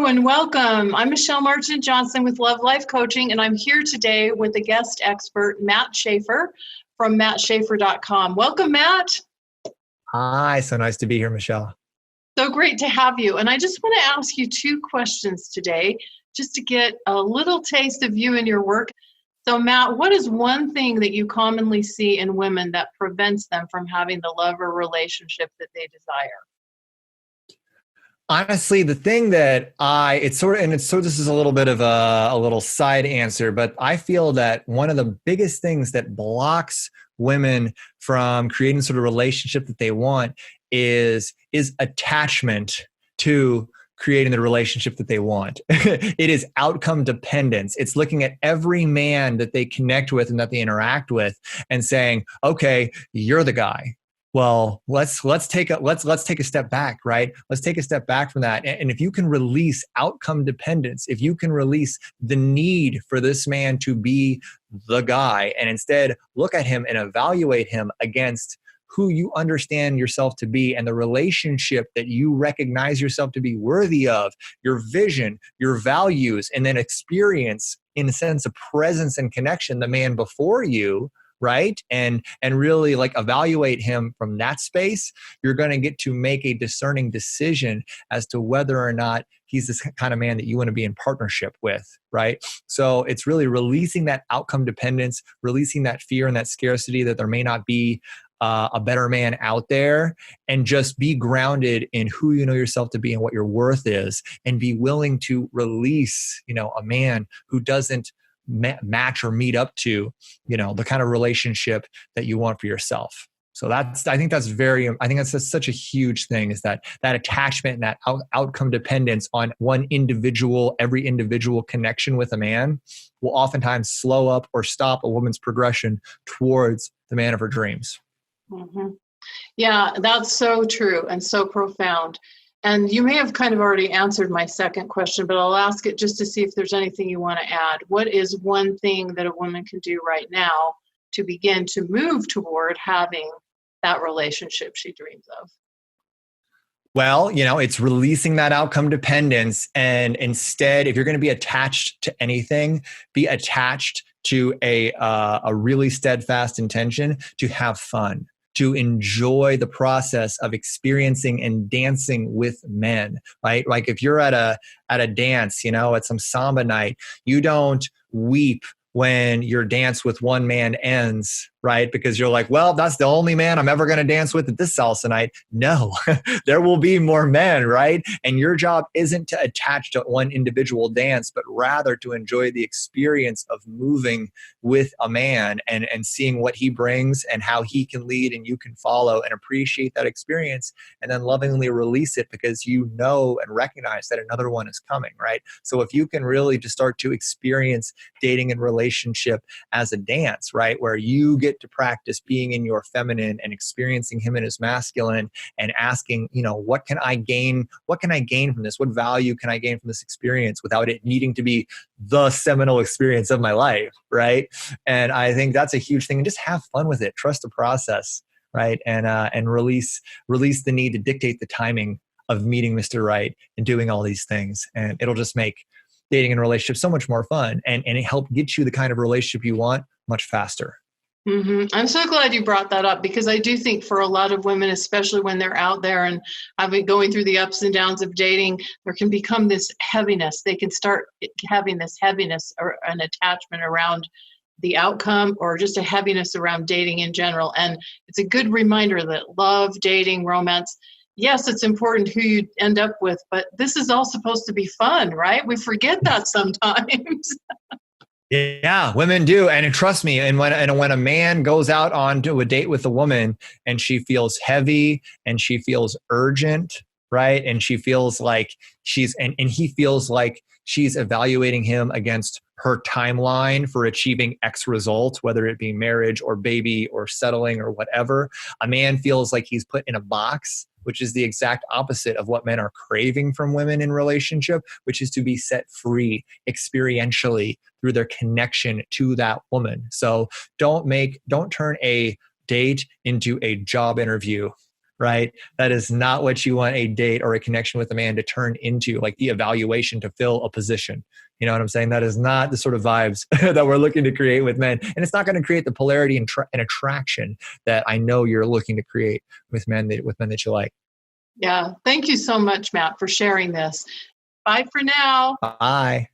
Hello and welcome. I'm Michelle Marchant Johnson with Love Life Coaching, and I'm here today with a guest expert, Mat Shaffer from matshaffer.com. Welcome, Matt. Hi, so nice to be here, Michelle. So great to have you. And I just want to ask you two questions today, just to get a little taste of you and your work. So, Matt, what is one thing that you commonly see in women that prevents them from having the love or relationship that they desire? Honestly, the thing that this is a little bit of a little side answer, but I feel that one of the biggest things that blocks women from creating sort of relationship that they want is attachment to creating the relationship that they want. It is outcome dependence. It's looking at every man that they connect with and that they interact with and saying, okay, you're the guy. Well, let's take a step back, right? Let's take a step back from that. And if you can release outcome dependence, if you can release the need for this man to be the guy and instead look at him and evaluate him against who you understand yourself to be and the relationship that you recognize yourself to be worthy of, your vision, your values, and then experience, in a sense, of presence and connection, the man before you, right? And really like evaluate him from that space, you're going to get to make a discerning decision as to whether or not he's this kind of man that you want to be in partnership with, right? So it's really releasing that outcome dependence, releasing that fear and that scarcity that there may not be a better man out there, and just be grounded in who you know yourself to be and what your worth is, and be willing to release, a man who doesn't match or meet up to, the kind of relationship that you want for yourself. So I think that's just such a huge thing, is that attachment and that outcome dependence on every individual connection with a man will oftentimes slow up or stop a woman's progression towards the man of her dreams. Mm-hmm. Yeah, that's so true and so profound. And you may have kind of already answered my second question, but I'll ask it just to see if there's anything you want to add. What is one thing that a woman can do right now to begin to move toward having that relationship she dreams of? Well, it's releasing that outcome dependence. And instead, if you're going to be attached to anything, be attached to a really steadfast intention to have fun, to enjoy the process of experiencing and dancing with men, right? Like if you're at a dance, at some samba night, you don't weep when your dance with one man ends, right? Because you're like, well, that's the only man I'm ever going to dance with at this salsa night. No, there will be more men, right? And your job isn't to attach to one individual dance, but rather to enjoy the experience of moving with a man and seeing what he brings and how he can lead and you can follow, and appreciate that experience, and then lovingly release it because you know and recognize that another one is coming, right? So if you can really just start to experience dating and relationship as a dance, right? Where you get to practice being in your feminine and experiencing him in his masculine, and asking, what can I gain? What can I gain from this? What value can I gain from this experience without it needing to be the seminal experience of my life, right? And I think that's a huge thing. And just have fun with it. Trust the process, right? And release the need to dictate the timing of meeting Mr. Right and doing all these things. And it'll just make dating and relationships so much more fun, and it help get you the kind of relationship you want much faster. Mm-hmm. I'm so glad you brought that up, because I do think for a lot of women, especially when they're out there and I've been going through the ups and downs of dating, there can become this heaviness. They can start having this heaviness or an attachment around the outcome, or just a heaviness around dating in general. And it's a good reminder that love, dating, romance, yes, it's important who you end up with, but this is all supposed to be fun, right? We forget that sometimes. Yeah, women do. And trust me, and when a man goes out onto a date with a woman and she feels heavy and she feels urgent, right? And she feels like and he feels like she's evaluating him against her timeline for achieving X result, whether it be marriage or baby or settling or whatever. A man feels like he's put in a box, which is the exact opposite of what men are craving from women in relationship, which is to be set free experientially through their connection to that woman. So don't turn a date into a job interview. right? That is not what you want a date or a connection with a man to turn into, like the evaluation to fill a position. You know what I'm saying? That is not the sort of vibes that we're looking to create with men. And it's not going to create the polarity and attraction that I know you're looking to create with men that you like. Yeah. Thank you so much, Matt, for sharing this. Bye for now. Bye.